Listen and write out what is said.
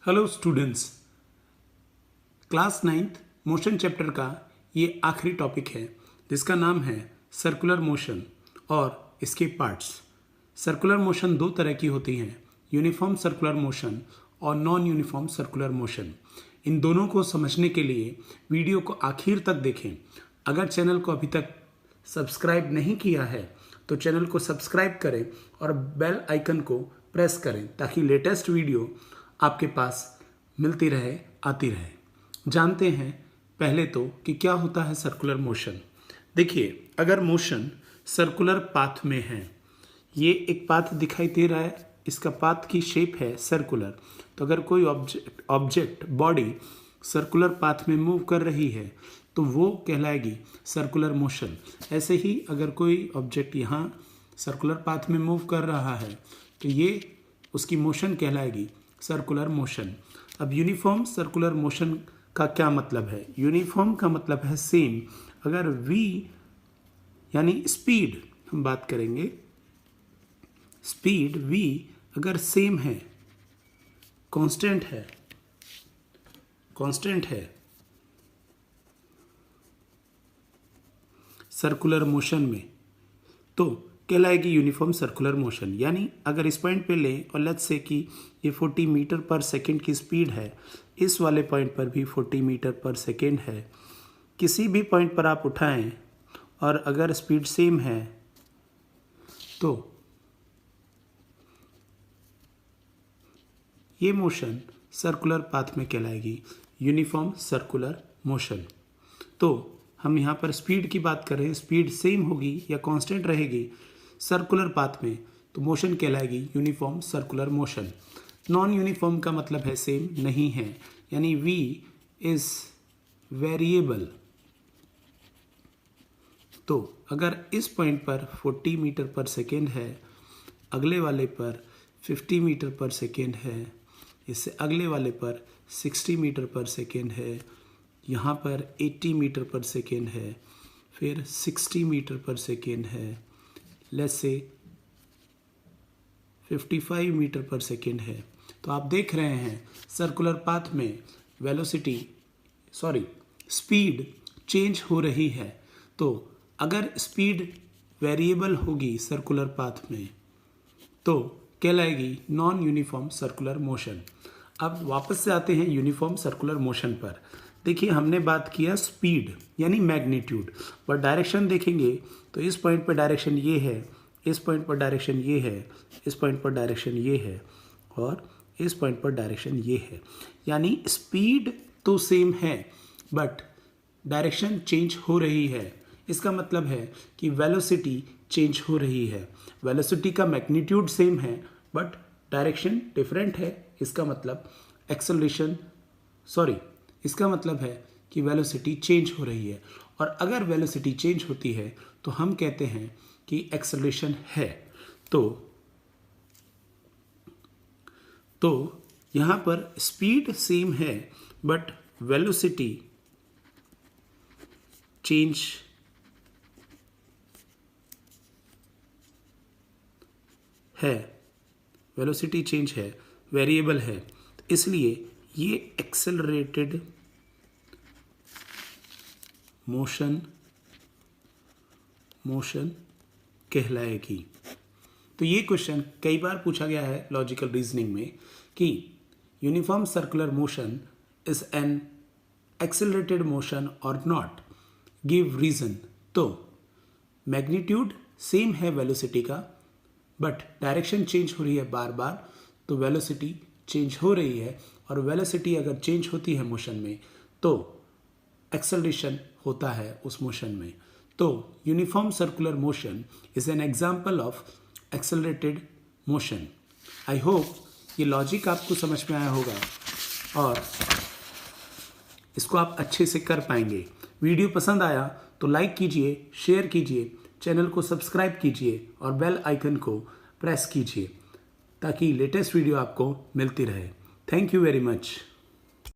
Hello students, class 9th motion chapter का ये आखिरी टॉपिक है जिसका नाम है सर्कुलर मोशन और इसके पार्ट्स। सर्कुलर मोशन दो तरह की होती हैं, यूनिफॉर्म सर्कुलर मोशन और नॉन यूनिफॉर्म सर्कुलर मोशन। इन दोनों को समझने के लिए वीडियो को आखिर तक देखें। अगर चैनल को अभी तक सब्सक्राइब नहीं किया है तो चैनल को सब्सक्राइब करें और बेल आइकन को प्रेस करें ताकि लेटेस्ट वीडियो आपके पास मिलती रहे, आती रहे। जानते हैं पहले तो कि क्या होता है सर्कुलर मोशन। देखिए, अगर मोशन सर्कुलर पाथ में है, ये एक पाथ दिखाई दे रहा है, इसका पाथ की शेप है सर्कुलर। तो अगर कोई ऑब्जेक्ट बॉडी सर्कुलर पाथ में मूव कर रही है तो वो कहलाएगी सर्कुलर मोशन। ऐसे ही अगर कोई ऑब्जेक्ट यहाँ सर्कुलर पाथ में मूव कर रहा है तो ये उसकी मोशन कहलाएगी सर्कुलर मोशन। अब यूनिफॉर्म सर्कुलर मोशन का क्या मतलब है? यूनिफॉर्म का मतलब है सेम। अगर v यानी स्पीड हम बात करेंगे, स्पीड v अगर सेम है, कांस्टेंट है सर्कुलर मोशन में, तो कहलाएगी यूनिफॉर्म सर्कुलर मोशन। यानी अगर इस पॉइंट पे लें और लेट्स से कि ये 40 मीटर पर सेकेंड की स्पीड है, इस वाले पॉइंट पर भी 40 मीटर पर सेकेंड है, किसी भी पॉइंट पर आप उठाएं और अगर स्पीड सेम है तो ये मोशन सर्कुलर पाथ में कहलाएगी यूनिफॉर्म सर्कुलर मोशन। तो हम यहाँ पर स्पीड की बात करें, स्पीड सेम होगी या कांस्टेंट रहेगी सर्कुलर पाथ में तो मोशन कहलाएगी uniform circular motion. Non uniform का मतलब है सेम नहीं है, यानी v इज वेरिएबल। तो अगर इस पॉइंट पर 40 मीटर पर सेकेंड है, अगले वाले पर 50 मीटर पर सेकेंड है, इससे अगले वाले पर 60 मीटर पर सेकेंड है, यहाँ पर 80 मीटर पर सेकेंड है, फिर 60 मीटर पर सेकेंड है, लेट्स से 55 मीटर पर सेकेंड है। तो आप देख रहे हैं सर्कुलर पाथ में स्पीड चेंज हो रही है। तो अगर स्पीड वेरिएबल होगी सर्कुलर पाथ में तो कहलाएगी नॉन यूनिफॉर्म सर्कुलर मोशन। अब वापस से आते हैं यूनिफॉर्म सर्कुलर मोशन पर। देखिए, हमने बात किया स्पीड यानी मैग्नीट्यूड, पर डायरेक्शन देखेंगे तो इस पॉइंट पर डायरेक्शन ये है, इस पॉइंट पर डायरेक्शन ये है, इस पॉइंट पर डायरेक्शन ये है और इस पॉइंट पर डायरेक्शन ये है। यानी स्पीड तो सेम है बट डायरेक्शन चेंज हो रही है। इसका मतलब है कि वेलोसिटी चेंज हो रही है। वेलोसिटी का मैग्नीट्यूड सेम है बट डायरेक्शन डिफरेंट है। इसका मतलब है कि वेलोसिटी चेंज हो रही है। और अगर वेलोसिटी चेंज होती है तो हम कहते हैं कि एक्सेलरेशन है। तो यहाँ पर स्पीड सेम है बट वेलोसिटी चेंज है, वेलोसिटी चेंज है, वेरिएबल है, इसलिए ये एक्सेलरेटेड मोशन कहलाएगी। तो ये क्वेश्चन कई बार पूछा गया है लॉजिकल रीजनिंग में कि uniform circular motion is an accelerated motion और नॉट, गिव रीजन। तो मैग्नीट्यूड सेम है वेलोसिटी का बट डायरेक्शन चेंज हो रही है बार बार, तो वेलोसिटी चेंज हो रही है। और वेलोसिटी अगर चेंज होती है मोशन में तो एक्सेलरेशन होता है उस मोशन में। तो uniform circular motion is an example of accelerated motion. I hope ये लॉजिक आपको समझ में आया होगा और इसको आप अच्छे से कर पाएंगे। वीडियो पसंद आया तो लाइक कीजिए, शेयर कीजिए, चैनल को सब्सक्राइब कीजिए और बेल आइकन को प्रेस कीजिए ताकि लेटेस्ट वीडियो आपको मिलती रहे। Thank you very much.